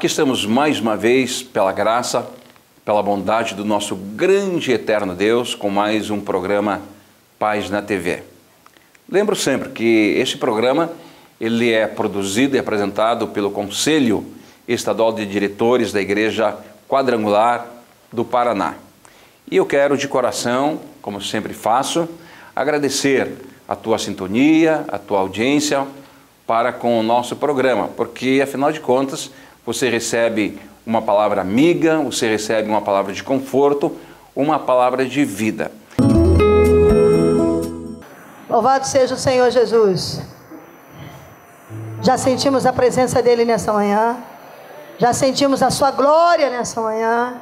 Aqui estamos mais uma vez, pela graça, pela bondade do nosso grande e eterno Deus, com mais um programa Paz na TV. Lembro sempre que este programa ele é produzido e apresentado pelo Conselho Estadual de Diretores da Igreja Quadrangular do Paraná. E eu quero de coração, como sempre faço, agradecer a tua sintonia, a tua audiência para com o nosso programa, porque afinal de contas você recebe uma palavra amiga, você recebe uma palavra de conforto, uma palavra de vida. Louvado seja o Senhor Jesus. Já sentimos a presença dEle nessa manhã, já sentimos a sua glória nessa manhã,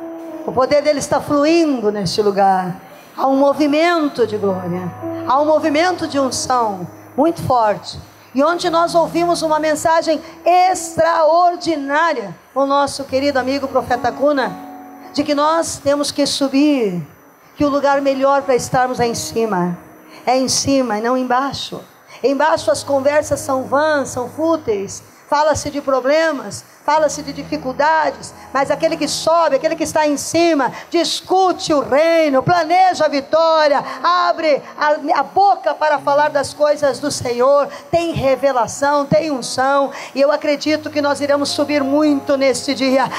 o poder dEle está fluindo neste lugar. Há um movimento de glória, há um movimento de unção muito forte. E onde nós ouvimos uma mensagem extraordinária, o nosso querido amigo profeta Cuna, de que nós temos que subir, que o lugar melhor para estarmos é em cima e não embaixo. Embaixo as conversas são vãs, são fúteis, fala-se de problemas, fala-se de dificuldades, mas aquele que sobe, aquele que está em cima, discute o reino, planeja a vitória, abre a boca para falar das coisas do Senhor, tem revelação, tem unção, e eu acredito que nós iremos subir muito neste dia,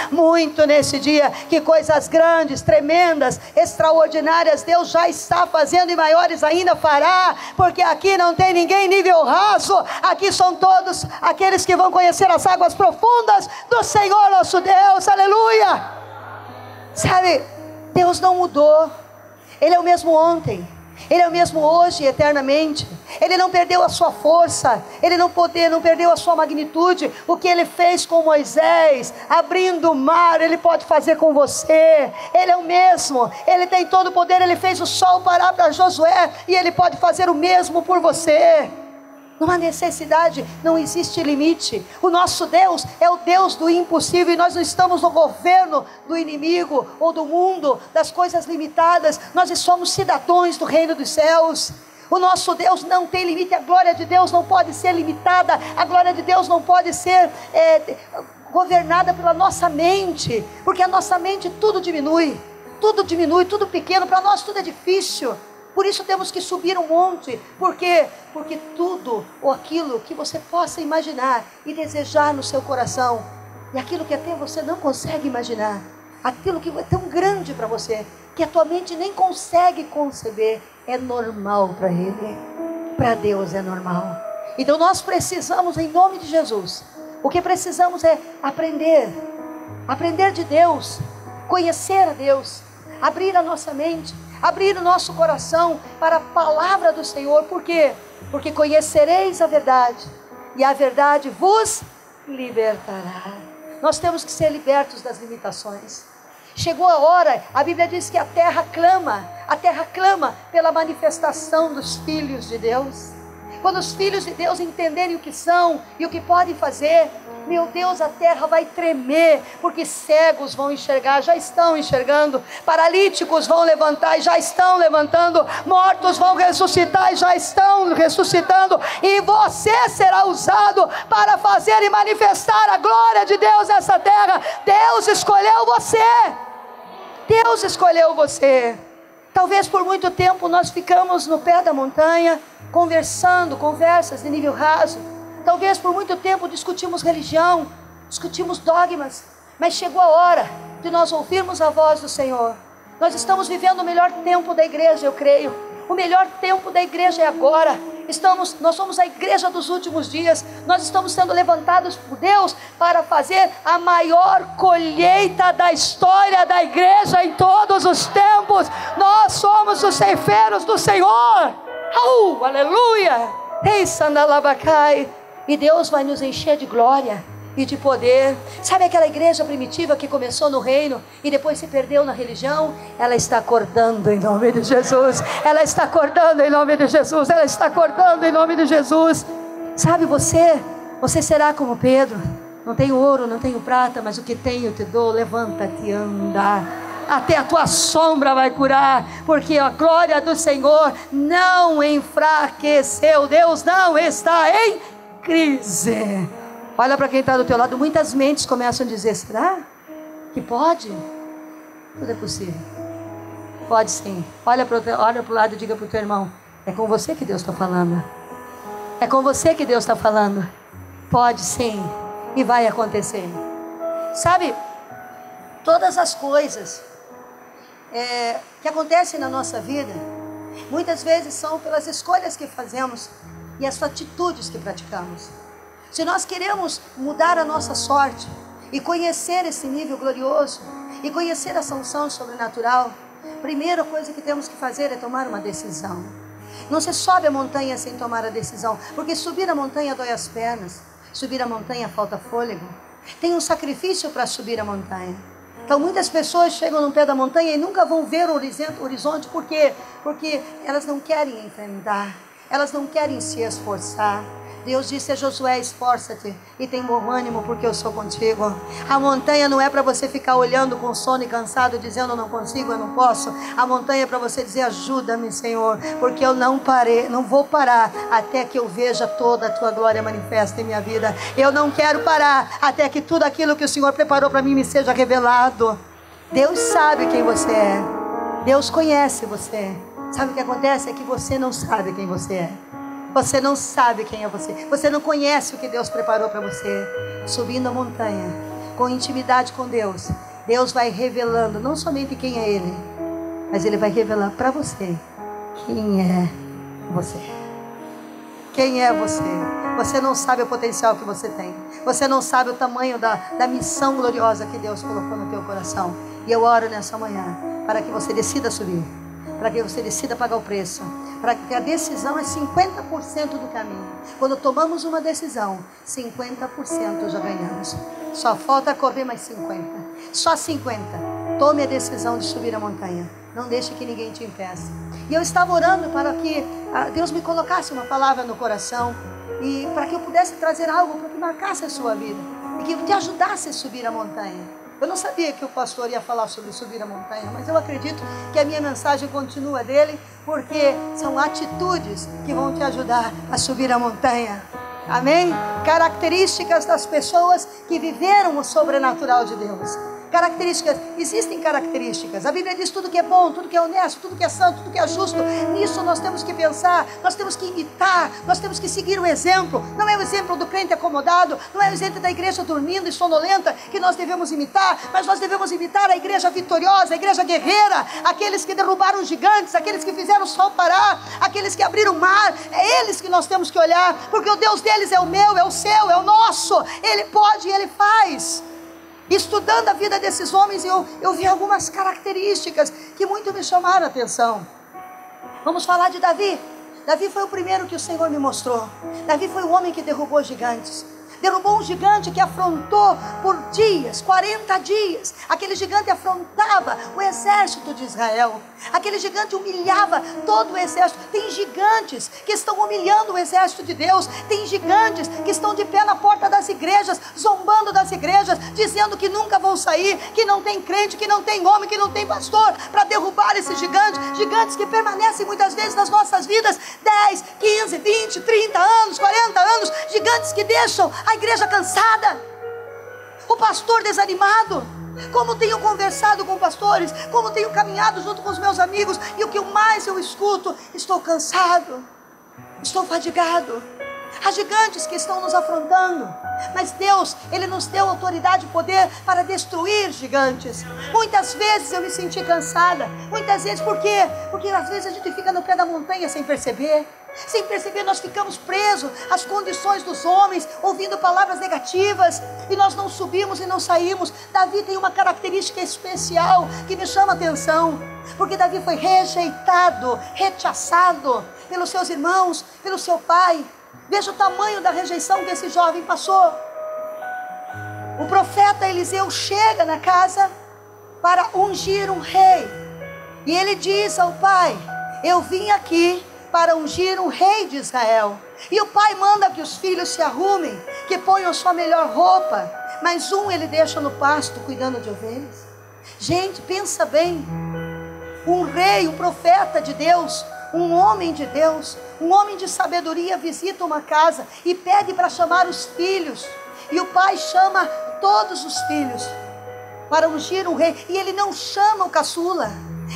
que coisas grandes, tremendas, extraordinárias, Deus já está fazendo e maiores ainda fará, porque aqui não tem ninguém nível raso, aqui são todos aqueles que vão conhecer as águas profundas do Senhor nosso Deus, aleluia. Sabe, Deus não mudou, Ele é o mesmo ontem, Ele é o mesmo hoje e eternamente. Ele não perdeu a sua força, Ele não perdeu a sua magnitude. O que Ele fez com Moisés, abrindo o mar, Ele pode fazer com você. Ele é o mesmo, Ele tem todo o poder. Ele fez o sol parar para Josué, e Ele pode fazer o mesmo por você. Não há necessidade, não existe limite. O nosso Deus é o Deus do impossível, e nós não estamos no governo do inimigo ou do mundo, das coisas limitadas. Nós somos cidadãos do reino dos céus. O nosso Deus não tem limite, a glória de Deus não pode ser limitada, a glória de Deus não pode ser governada pela nossa mente, porque a nossa mente tudo diminui, tudo pequeno, para nós tudo é difícil. Por isso temos que subir um monte. Por quê? Porque tudo ou aquilo que você possa imaginar e desejar no seu coração, e aquilo que até você não consegue imaginar, aquilo que é tão grande para você, que a tua mente nem consegue conceber, é normal para Ele. Para Deus é normal. Então nós precisamos, em nome de Jesus, o que precisamos é aprender de Deus, conhecer a Deus, abrir a nossa mente, abrir o nosso coração para a palavra do Senhor. Por quê? Porque conhecereis a verdade, e a verdade vos libertará. Nós temos que ser libertos das limitações. Chegou a hora, a Bíblia diz que a terra clama pela manifestação dos filhos de Deus. Quando os filhos de Deus entenderem o que são e o que podem fazer, meu Deus, a terra vai tremer, porque cegos vão enxergar, já estão enxergando, paralíticos vão levantar e já estão levantando, mortos vão ressuscitar e já estão ressuscitando, e você será usado para fazer e manifestar a glória de Deus nessa terra. Deus escolheu você, Deus escolheu você. Talvez por muito tempo nós ficamos no pé da montanha, conversando, conversas de nível raso. Talvez por muito tempo discutimos religião, discutimos dogmas, mas chegou a hora de nós ouvirmos a voz do Senhor. Nós estamos vivendo o melhor tempo da igreja, eu creio. O melhor tempo da igreja é agora. Nós somos a igreja dos últimos dias. Nós estamos sendo levantados por Deus para fazer a maior colheita da história da igreja em todos os tempos. Nós somos os ceifeiros do Senhor. Aleluia! Ei, Sandalabacai. E Deus vai nos encher de glória e de poder. Sabe aquela igreja primitiva que começou no reino e depois se perdeu na religião? Ela está acordando em nome de Jesus. Ela está acordando em nome de Jesus. Ela está acordando em nome de Jesus. Sabe, você será como Pedro. Não tenho ouro, não tenho prata, mas o que tenho te dou. Levanta-te e anda. Até a tua sombra vai curar, porque a glória do Senhor não enfraqueceu. Deus não está em crise. Olha para quem está do teu lado. Muitas mentes começam a dizer: será que pode? Tudo é possível. Pode sim. Olha para o lado e diga para o teu irmão: é com você que Deus está falando. É com você que Deus está falando. Pode sim. E vai acontecer. Sabe, todas as coisas que acontecem na nossa vida, muitas vezes são pelas escolhas que fazemos e as atitudes que praticamos. Se nós queremos mudar a nossa sorte e conhecer esse nível glorioso e conhecer essa unção sobrenatural, a primeira coisa que temos que fazer é tomar uma decisão. Não se sobe a montanha sem tomar a decisão, porque subir a montanha dói as pernas, subir a montanha falta fôlego. Tem um sacrifício para subir a montanha. Então muitas pessoas chegam no pé da montanha e nunca vão ver o horizonte. Por quê? Porque elas não querem enfrentar, elas não querem se esforçar. Deus disse a Josué: esforça-te e tem bom ânimo, porque eu sou contigo. A montanha não é para você ficar olhando com sono e cansado, dizendo: eu não consigo, eu não posso. A montanha é para você dizer: ajuda-me, Senhor, porque eu não vou parar até que eu veja toda a tua glória manifesta em minha vida. Eu não quero parar até que tudo aquilo que o Senhor preparou para mim me seja revelado. Deus sabe quem você é. Deus conhece você. Sabe o que acontece? É que você não sabe quem você é. Você não sabe quem é você. Você não conhece o que Deus preparou para você. Subindo a montanha, com intimidade com Deus, Deus vai revelando não somente quem é Ele, mas Ele vai revelar para você quem é você. Quem é você? Você não sabe o potencial que você tem. Você não sabe o tamanho da missão gloriosa que Deus colocou no teu coração. E eu oro nessa manhã para que você decida subir, para que você decida pagar o preço, para que a decisão é 50% do caminho. Quando tomamos uma decisão, 50% já ganhamos. Só falta correr mais 50. Só 50. Tome a decisão de subir a montanha. Não deixe que ninguém te impeça. E eu estava orando para que Deus me colocasse uma palavra no coração, e para que eu pudesse trazer algo para que marcasse a sua vida e que te ajudasse a subir a montanha. Eu não sabia que o pastor ia falar sobre subir a montanha, mas eu acredito que a minha mensagem continua dele, porque são atitudes que vão te ajudar a subir a montanha. Amém? Características das pessoas que viveram o sobrenatural de Deus. Características, existem características. A Bíblia diz: tudo que é bom, tudo que é honesto, tudo que é santo, tudo que é justo. Nisso nós temos que pensar, nós temos que imitar, nós temos que seguir o exemplo. Não é o exemplo do crente acomodado, não é o exemplo da igreja dormindo e sonolenta que nós devemos imitar, mas nós devemos imitar a igreja vitoriosa, a igreja guerreira, aqueles que derrubaram os gigantes, aqueles que fizeram o sol parar, aqueles que abriram o mar. É eles que nós temos que olhar, porque o Deus deles é o meu, é o seu, é o nosso. Ele pode e Ele faz. Estudando a vida desses homens, eu vi algumas características que muito me chamaram a atenção. Vamos falar de Davi. Davi foi o primeiro que o Senhor me mostrou. Davi foi o homem que derrubou gigantes. Derrubou um gigante que afrontou por dias, 40 dias. Aquele gigante afrontava o exército de Israel. Aquele gigante humilhava todo o exército. Tem gigantes que estão humilhando o exército de Deus. Tem gigantes que estão de pé na porta das igrejas, zombando das igrejas, dizendo que nunca vão sair, que não tem crente, que não tem homem, que não tem pastor para derrubar esses gigantes. Gigantes que permanecem muitas vezes nas nossas vidas 10, 15, 20, 30 anos, 40 anos. Gigantes que deixam a igreja cansada, o pastor desanimado. Como tenho conversado com pastores, como tenho caminhado junto com os meus amigos, e o que mais eu escuto: estou cansado, estou fadigado. Há gigantes que estão nos afrontando, mas Deus, Ele nos deu autoridade e poder para destruir gigantes. Muitas vezes eu me senti cansada. Muitas vezes, por quê? Porque às vezes a gente fica no pé da montanha sem perceber. Sem perceber, nós ficamos presos às condições dos homens, ouvindo palavras negativas, e nós não subimos e não saímos. Davi tem uma característica especial que me chama a atenção, porque Davi foi rejeitado, rechaçado pelos seus irmãos, pelo seu pai. Veja o tamanho da rejeição que esse jovem passou. O profeta Eliseu chega na casa para ungir um rei, e ele diz ao pai: eu vim aqui para ungir um rei de Israel. E o pai manda que os filhos se arrumem, que ponham sua melhor roupa, mas um ele deixa no pasto cuidando de ovelhas. Gente, pensa bem, um rei, um profeta de Deus, um homem de Deus, um homem de sabedoria visita uma casa e pede para chamar os filhos. E o pai chama todos os filhos para ungir um rei. E ele não chama o caçula.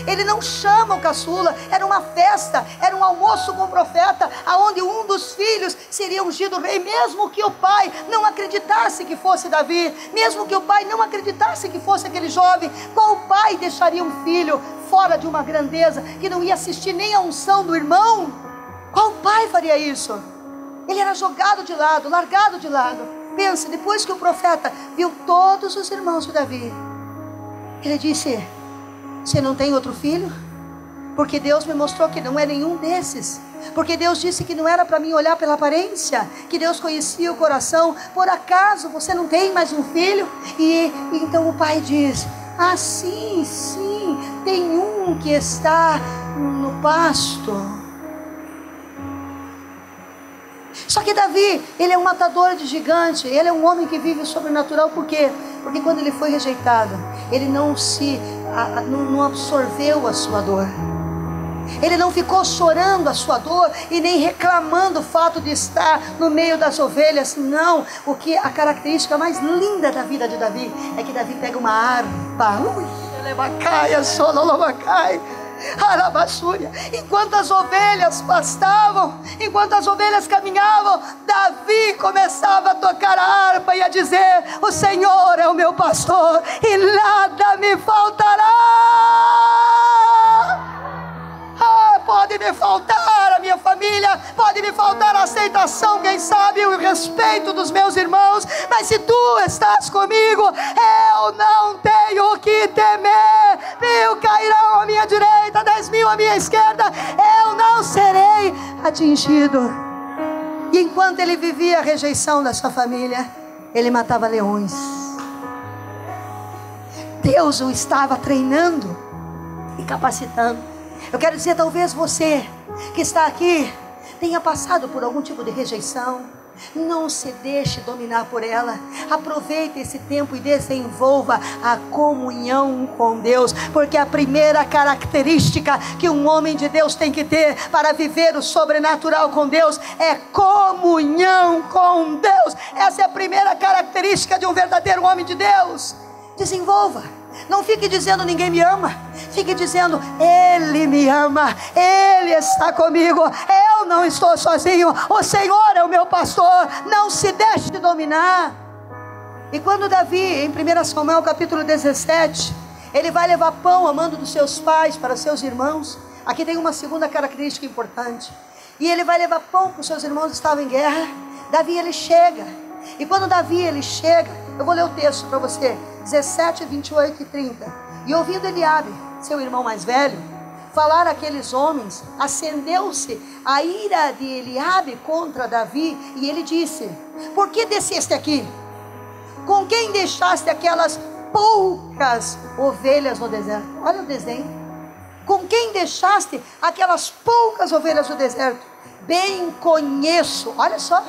Ele não chama o caçula. Era uma festa, era um almoço com o profeta, aonde um dos filhos seria ungido rei, mesmo que o pai não acreditasse que fosse Davi, mesmo que o pai não acreditasse que fosse aquele jovem. Qual pai deixaria um filho fora de uma grandeza, que não ia assistir nem a unção do irmão? Qual pai faria isso? Ele era jogado de lado, largado de lado. Pensa, depois que o profeta viu todos os irmãos de Davi, ele disse: você não tem outro filho? Porque Deus me mostrou que não é nenhum desses. Porque Deus disse que não era para mim olhar pela aparência, que Deus conhecia o coração. Por acaso você não tem mais um filho? E então o pai diz: ah, sim, tem um que está no pasto. Só que Davi, ele é um matador de gigante, ele é um homem que vive o sobrenatural. Por quê? Porque quando ele foi rejeitado, ele não absorveu a sua dor. Ele não ficou chorando a sua dor e nem reclamando o fato de estar no meio das ovelhas. Não, a característica mais linda da vida de Davi é que Davi pega uma harpa. Enquanto as ovelhas pastavam, enquanto as ovelhas caminhavam, Davi começava a tocar a harpa e a dizer: o Senhor é o meu pastor e nada me faltará. Pode me faltar a minha família, pode me faltar a aceitação, quem sabe o respeito dos meus irmãos, mas se tu estás comigo, eu não tenho o que temer. 1000 cairão à minha direita, 10.000 à minha esquerda, eu não serei atingido. E enquanto ele vivia a rejeição da sua família, ele matava leões. Deus o estava treinando e capacitando. Eu quero dizer, talvez você que está aqui tenha passado por algum tipo de rejeição. Não se deixe dominar por ela. Aproveite esse tempo e desenvolva a comunhão com Deus, porque a primeira característica que um homem de Deus tem que ter para viver o sobrenatural com Deus é comunhão com Deus. Essa é a primeira característica de um verdadeiro homem de Deus. Desenvolva. Não fique dizendo ninguém me ama. Fique dizendo: Ele me ama, Ele está comigo, eu não estou sozinho, o Senhor é o meu pastor. Não se deixe dominar. E quando Davi, em 1 Samuel capítulo 17, ele vai levar pão a mando dos seus pais para seus irmãos. Aqui tem uma segunda característica importante. E ele vai levar pão para os seus irmãos que estavam em guerra. Davi, ele chega. E quando Davi, ele chega, eu vou ler o texto para você, 17, 28 e 30. E ouvindo Eliabe, seu irmão mais velho, falar aqueles homens, acendeu-se a ira de Eliabe contra Davi, e ele disse: por que desceste aqui? Com quem deixaste aquelas poucas ovelhas no deserto? Olha o desenho. Com quem deixaste aquelas poucas ovelhas no deserto? Bem conheço, olha só,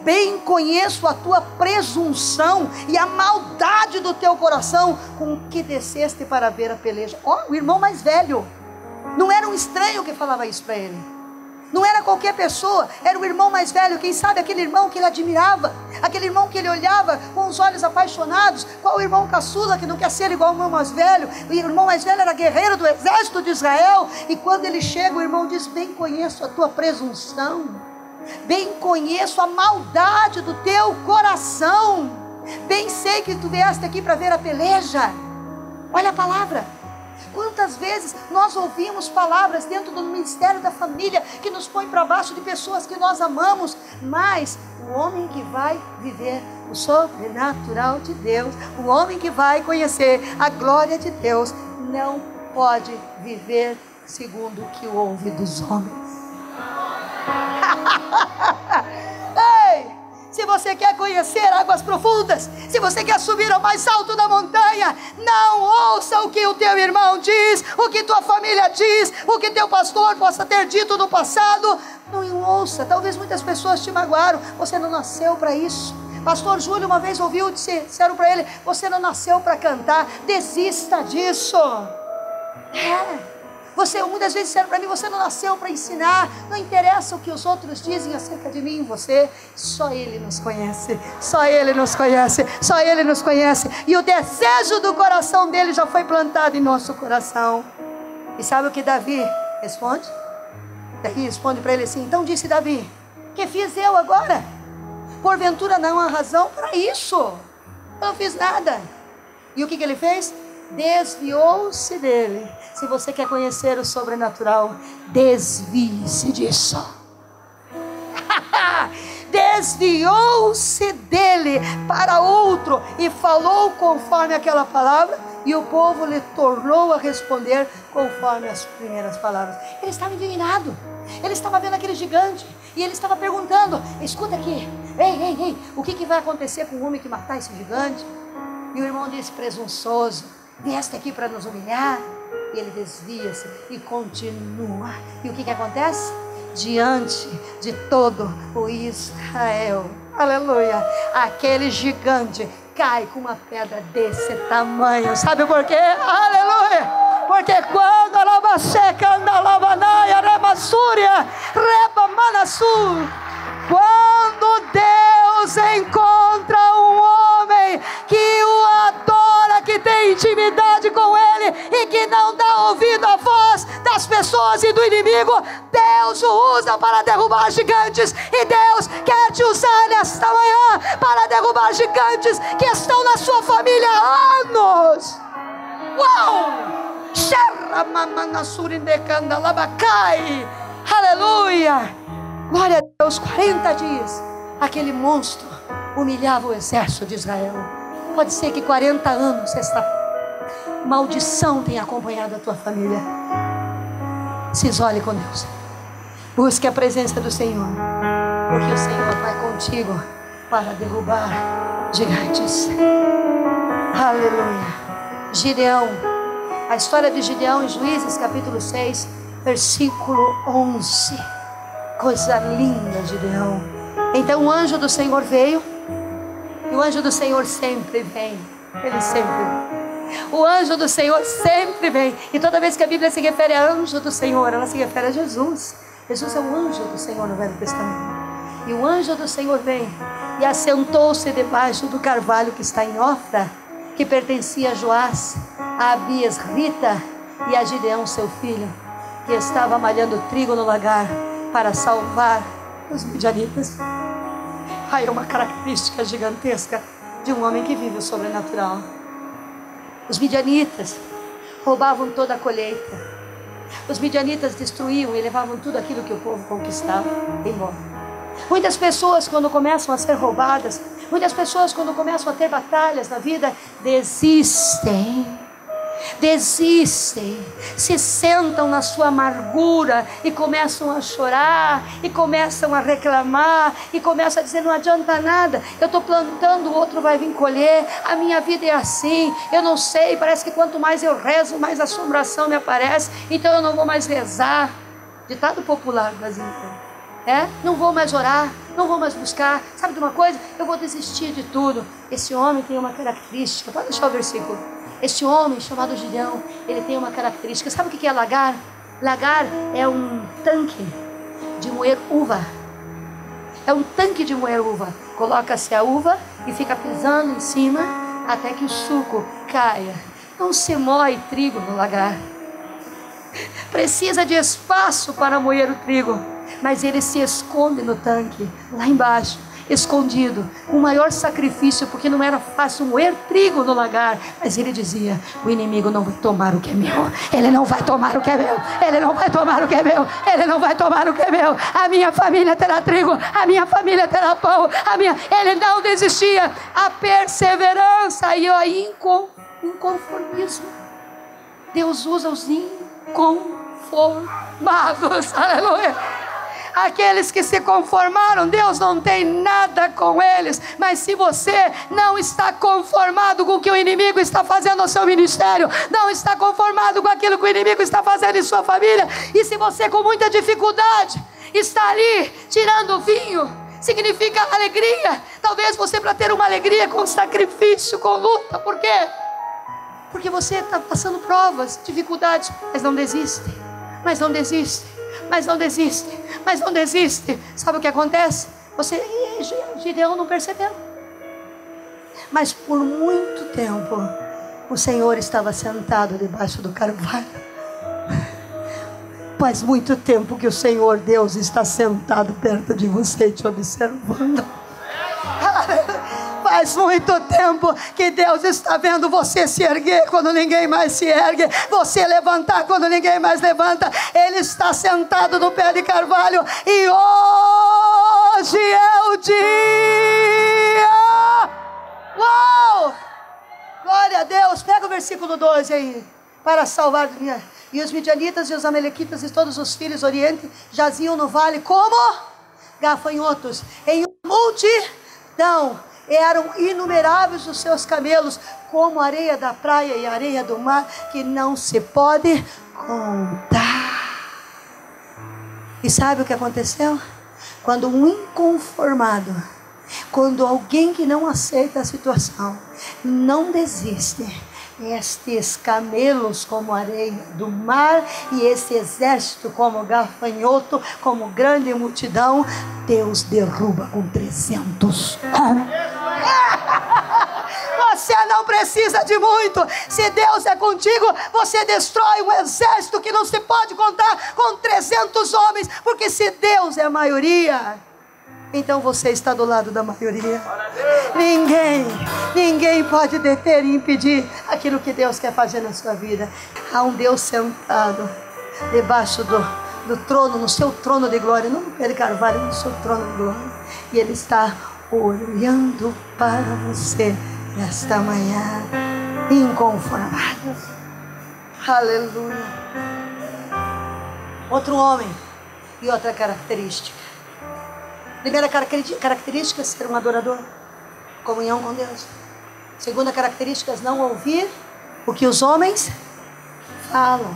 bem conheço a tua presunção e a maldade do teu coração, com que desceste para ver a peleja. O irmão mais velho, não era um estranho que falava isso para ele, não era qualquer pessoa, era o irmão mais velho. Quem sabe aquele irmão que ele admirava, aquele irmão que ele olhava com os olhos apaixonados. Qual o irmão caçula que não quer ser igual ao irmão mais velho? O irmão mais velho era guerreiro do exército de Israel, e quando ele chega, o irmão diz: bem conheço a tua presunção, bem conheço a maldade do teu coração, bem sei que tu vieste aqui para ver a peleja. Olha a palavra. Quantas vezes nós ouvimos palavras dentro do ministério da família que nos põe para baixo de pessoas que nós amamos, mas o homem que vai viver o sobrenatural de Deus, o homem que vai conhecer a glória de Deus, não pode viver segundo o que ouve dos homens. Ei! Se você quer conhecer águas profundas, se você quer subir ao mais alto da montanha, não ouça o que o teu irmão diz, o que tua família diz, o que teu pastor possa ter dito no passado. Não ouça. Talvez muitas pessoas te magoaram. Você não nasceu para isso. Pastor Júlio uma vez ouviu, disseram para ele: você não nasceu para cantar. Desista disso. Muitas vezes disseram para mim, você não nasceu para ensinar, não interessa o que os outros dizem acerca de mim e você. Só Ele nos conhece, só Ele nos conhece, só Ele nos conhece. E o desejo do coração dele já foi plantado em nosso coração. E sabe o que Davi responde? Davi responde para ele assim: então disse Davi, que fiz eu agora? Porventura não há razão para isso. Eu não fiz nada. E o que ele fez? Desviou-se dele. Se você quer conhecer o sobrenatural, desvie-se disso. Desviou-se dele para outro e falou conforme aquela palavra, e o povo lhe tornou a responder conforme as primeiras palavras. Ele estava indignado, ele estava vendo aquele gigante e ele estava perguntando: escuta aqui, ei, o que vai acontecer com o homem que matar esse gigante? E o irmão disse: presunçoso, vieste aqui para nos humilhar? E ele desvia-se e continua. E o que acontece? Diante de todo o Israel, aleluia, aquele gigante cai com uma pedra desse tamanho. Sabe por quê? Aleluia! Porque quando a lava seca anda lavanaia, remassúria, rebamanassur, quando Deus encontra um homem que o adora, que tem intimidade com Ele e que não dá ouvido à voz das pessoas e do inimigo, Deus o usa para derrubar gigantes. E Deus quer te usar nesta manhã para derrubar gigantes que estão na sua família há anos. Uau! Aleluia! Glória a Deus. 40 dias aquele monstro humilhava o exército de Israel. Pode ser que 40 anos esta maldição tenha acompanhado a tua família. Se isole com Deus, busque a presença do Senhor, porque o Senhor vai contigo para derrubar gigantes. Aleluia. Gideão, a história de Gideão em Juízes capítulo 6 versículo 11. Coisa linda, Gideão. Então o anjo do Senhor veio, e o anjo do Senhor sempre vem. Ele sempre vem. O anjo do Senhor sempre vem. E toda vez que a Bíblia se refere a anjo do Senhor, ela se refere a Jesus. Jesus é o anjo do Senhor no Velho Testamento. E o anjo do Senhor vem e assentou-se debaixo do carvalho que está em Ofra, que pertencia a Joás, a Abias Rita e a Gideão seu filho, que estava malhando trigo no lagar para salvar os midianitas. Aí é uma característica gigantesca de um homem que vive o sobrenatural. Os midianitas roubavam toda a colheita. Os midianitas destruíam e levavam tudo aquilo que o povo conquistava embora. Muitas pessoas, quando começam a ser roubadas, muitas pessoas, quando começam a ter batalhas na vida, desistem, se sentam na sua amargura e começam a chorar, e começam a reclamar, e começam a dizer: não adianta nada, eu estou plantando, o outro vai vir colher, a minha vida é assim, eu não sei, parece que quanto mais eu rezo, mais assombração me aparece, então eu não vou mais rezar. Ditado popular brasileiro. Não vou mais orar, não vou mais buscar. Sabe de uma coisa? Eu vou desistir de tudo. Esse homem tem uma característica. Pode deixar o versículo. Esse homem chamado Gideão, ele tem uma característica. Sabe o que é lagar? Lagar é um tanque de moer uva. É um tanque de moer uva. Coloca-se a uva e fica pisando em cima até que o suco caia. Não se moe trigo no lagar. Precisa de espaço para moer o trigo, mas ele se esconde no tanque, lá embaixo, escondido, o maior sacrifício, porque não era fácil moer trigo no lagar, mas ele dizia: o inimigo não vai tomar o que é meu, ele não vai tomar o que é meu, ele não vai tomar o que é meu, ele não vai tomar o que é meu, a minha família terá trigo, a minha família terá pão, ele não desistia. A perseverança e o inconformismo, Deus usa os inconformados, aleluia. Aqueles que se conformaram, Deus não tem nada com eles. Mas se você não está conformado com o que o inimigo está fazendo no seu ministério, não está conformado com aquilo que o inimigo está fazendo em sua família, e se você com muita dificuldade está ali tirando vinho, significa alegria. Talvez você, para ter uma alegria com sacrifício, com luta. Por quê? Porque você está passando provas, dificuldades, mas não desiste. mas não desiste, mas não desiste, mas não desiste. Sabe o que acontece? Gideão não percebeu. Mas por muito tempo, o Senhor estava sentado debaixo do carvalho. Faz muito tempo que o Senhor Deus está sentado perto de você, te observando. Faz muito tempo que Deus está vendo você se erguer quando ninguém mais se ergue, você levantar quando ninguém mais levanta. Ele está sentado no pé de carvalho e hoje é o dia. Uau! Glória a Deus. Pega o versículo 12 aí. Para salvar. E os midianitas e os amalequitas e todos os filhos do Oriente jaziam no vale como gafanhotos, em multidão. Eram inumeráveis os seus camelos, como a areia da praia e a areia do mar, que não se pode contar. E sabe o que aconteceu? Quando um inconformado, quando alguém que não aceita a situação, não desiste, estes camelos como areia do mar e esse exército como gafanhoto, como grande multidão, Deus derruba com 300 homens. Você não precisa de muito. Se Deus é contigo, você destrói um exército que não se pode contar com 300 homens, porque se Deus é a maioria, então você está do lado da maioria. Ninguém pode deter e impedir aquilo que Deus quer fazer na sua vida. Há um Deus sentado debaixo do trono, no seu trono de glória, não no pé de carvalho, no seu trono de glória. E Ele está olhando para você nesta manhã, inconformado. Aleluia. Outro homem e outra característica. Primeira característica, ser um adorador, comunhão com Deus. Segunda característica, não ouvir o que os homens falam.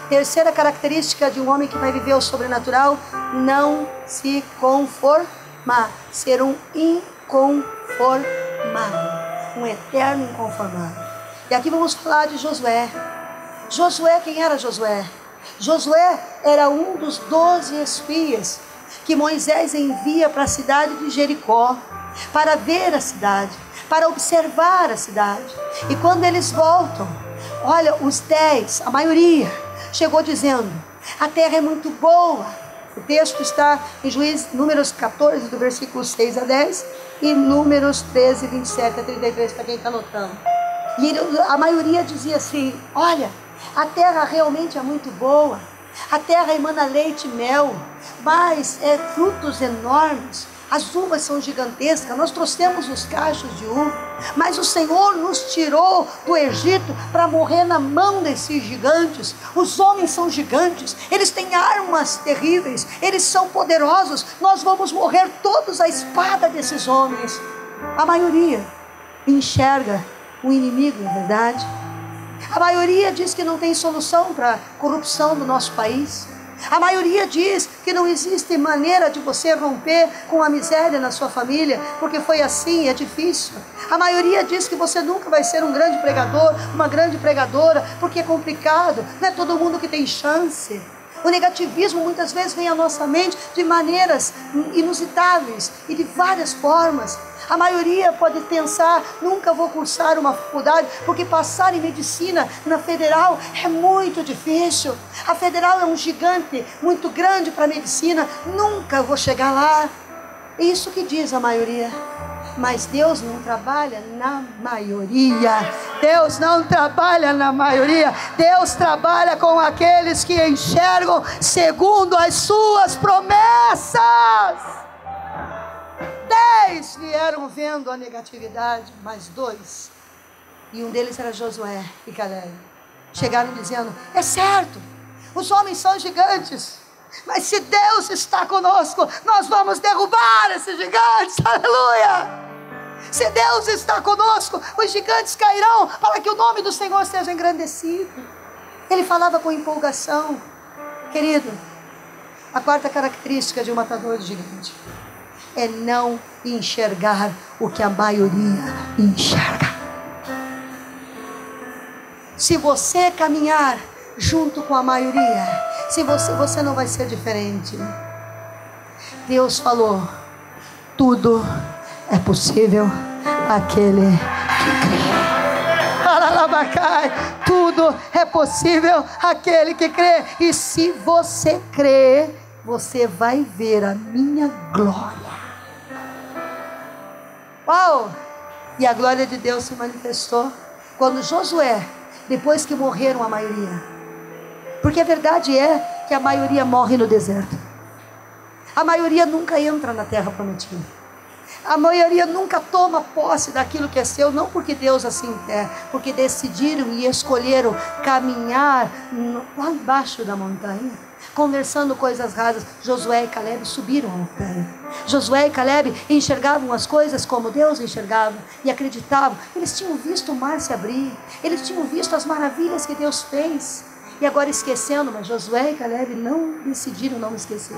Terceira característica de um homem que vai viver o sobrenatural, não se conformar, ser um inconformado, um eterno inconformado. E aqui vamos falar de Josué. Josué, quem era Josué? Josué era um dos 12 espias que Moisés envia para a cidade de Jericó, para ver a cidade, para observar a cidade. E quando eles voltam, olha, os 10, a maioria, chegou dizendo: a terra é muito boa. O texto está em Números 14, do versículo 6 a 10, e Números 13, 27 a 33, para quem está anotando. E a maioria dizia assim: olha, a terra realmente é muito boa. A terra emana leite e mel, mas frutos enormes. As uvas são gigantescas. Nós trouxemos os cachos de uva, mas o Senhor nos tirou do Egito para morrer na mão desses gigantes. Os homens são gigantes, eles têm armas terríveis, eles são poderosos. Nós vamos morrer todos à espada desses homens. A maioria enxerga o inimigo, na verdade. A maioria diz que não tem solução para a corrupção do nosso país. A maioria diz que não existe maneira de você romper com a miséria na sua família, porque foi assim, é difícil. A maioria diz que você nunca vai ser um grande pregador, uma grande pregadora, porque é complicado, não é todo mundo que tem chance. O negativismo muitas vezes vem à nossa mente de maneiras inusitáveis e de várias formas. A maioria pode pensar: nunca vou cursar uma faculdade, porque passar em medicina na federal é muito difícil. A federal é um gigante muito grande para a medicina, nunca vou chegar lá. É isso que diz a maioria. Mas Deus não trabalha na maioria. Deus não trabalha na maioria. Deus trabalha com aqueles que enxergam segundo as suas promessas. 10 vieram vendo a negatividade, mas 2, e um deles era Josué e Caleb, chegaram dizendo: é certo, os homens são gigantes, mas se Deus está conosco, nós vamos derrubar esses gigantes. Aleluia! Se Deus está conosco, os gigantes cairão, para que o nome do Senhor seja engrandecido. Ele falava com empolgação. Querido, a quarta característica de um matador de gigante é não enxergar o que a maioria enxerga. Se você caminhar junto com a maioria, Se você não vai ser diferente. Deus falou: tudo é possível àquele que crê. Aralabacai, tudo é possível àquele que crê. E se você crê, você vai ver a minha glória. Uau! E a glória de Deus se manifestou quando Josué, depois que morreram a maioria, porque a verdade é que a maioria morre no deserto. A maioria nunca entra na terra prometida. A maioria nunca toma posse daquilo que é seu, não porque Deus assim quer, porque decidiram e escolheram caminhar lá embaixo da montanha, conversando coisas rasas. Josué e Caleb subiram a montanha. Josué e Caleb enxergavam as coisas como Deus enxergava e acreditavam. Eles tinham visto o mar se abrir, eles tinham visto as maravilhas que Deus fez. E agora esquecendo, mas Josué e Caleb não decidiram não esquecer.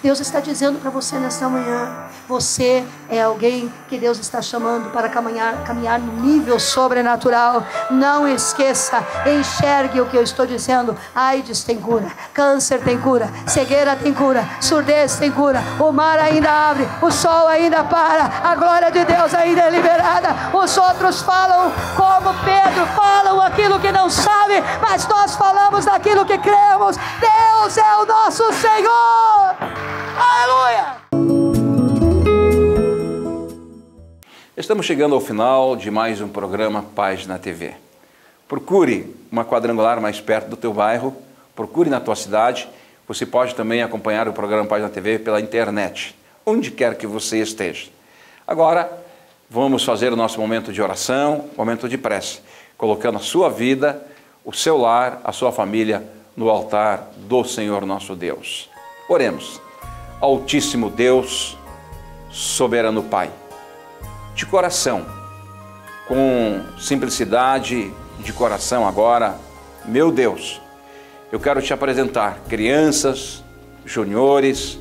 Deus está dizendo para você nesta manhã: você é alguém que Deus está chamando para caminhar no nível sobrenatural. Não esqueça, enxergue o que eu estou dizendo. AIDS tem cura, câncer tem cura, cegueira tem cura, surdez tem cura, o mar ainda abre, o sol ainda para, a glória de Deus ainda é liberada. Os outros falam como Pedro, falam aquilo que não sabem, mas nós falamos daquilo que cremos. Deus é o nosso Senhor. Aleluia! Estamos chegando ao final de mais um programa Paz na TV. Procure uma quadrangular mais perto do teu bairro, procure na tua cidade. Você pode também acompanhar o programa Paz na TV pela internet, onde quer que você esteja. Agora, vamos fazer o nosso momento de oração, momento de prece, colocando a sua vida, o seu lar, a sua família no altar do Senhor nosso Deus. Oremos. Altíssimo Deus, soberano Pai, de coração, com simplicidade de coração agora, meu Deus, eu quero te apresentar crianças, juniores,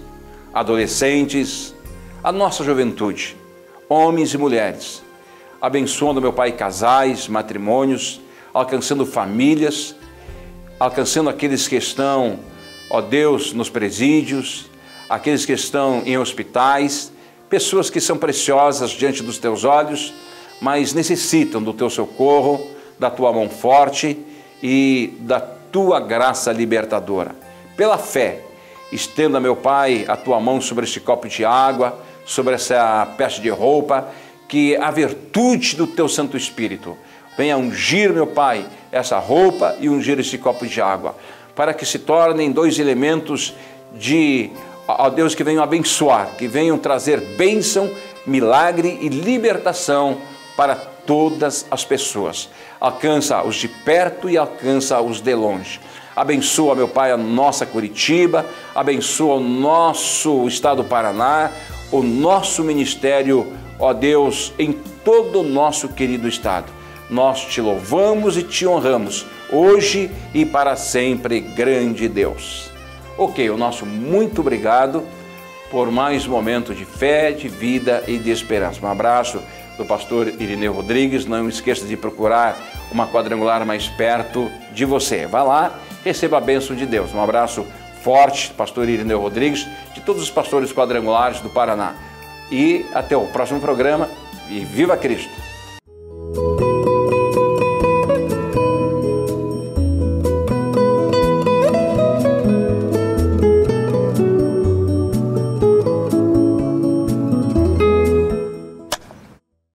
adolescentes, a nossa juventude, homens e mulheres, abençoando, meu Pai, casais, matrimônios, alcançando famílias, alcançando aqueles que estão, ó Deus, nos presídios, aqueles que estão em hospitais, pessoas que são preciosas diante dos teus olhos, mas necessitam do teu socorro, da tua mão forte e da tua graça libertadora. Pela fé, estenda, meu Pai, a tua mão sobre este copo de água, sobre essa peça de roupa, que a virtude do teu Santo Espírito venha ungir, meu Pai, essa roupa e ungir esse copo de água, para que se tornem dois elementos de, ó Deus, que venham abençoar, que venham trazer bênção, milagre e libertação para todas as pessoas. Alcança os de perto e alcança os de longe. Abençoa, meu Pai, a nossa Curitiba, abençoa o nosso estado do Paraná, o nosso ministério, ó Deus, em todo o nosso querido estado. Nós te louvamos e te honramos, hoje e para sempre, grande Deus. Ok, o nosso muito obrigado por mais um momento de fé, de vida e de esperança. Um abraço do pastor Irineu Rodrigues. Não esqueça de procurar uma quadrangular mais perto de você. Vá lá, receba a bênção de Deus. Um abraço forte, pastor Irineu Rodrigues, de todos os pastores quadrangulares do Paraná. E até o próximo programa. E viva Cristo!